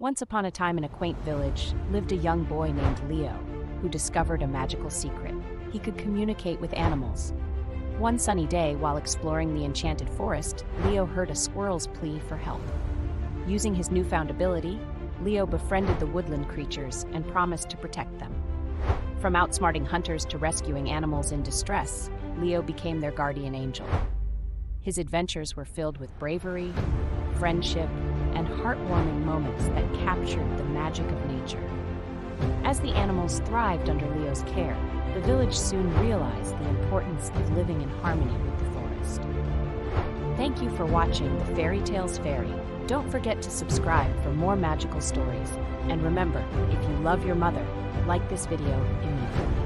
Once upon a time in a quaint village lived a young boy named Leo, who discovered a magical secret. He could communicate with animals. One sunny day, while exploring the enchanted forest, Leo heard a squirrel's plea for help. Using his newfound ability, Leo befriended the woodland creatures and promised to protect them. From outsmarting hunters to rescuing animals in distress, Leo became their guardian angel. His adventures were filled with bravery, friendship, and heartwarming moments that captured the magic of nature. As the animals thrived under Leo's care, the village soon realized the importance of living in harmony with the forest. Thank you for watching the Fairy Tales Fairy. Don't forget to subscribe for more magical stories. And remember, if you love your mother, like this video immediately.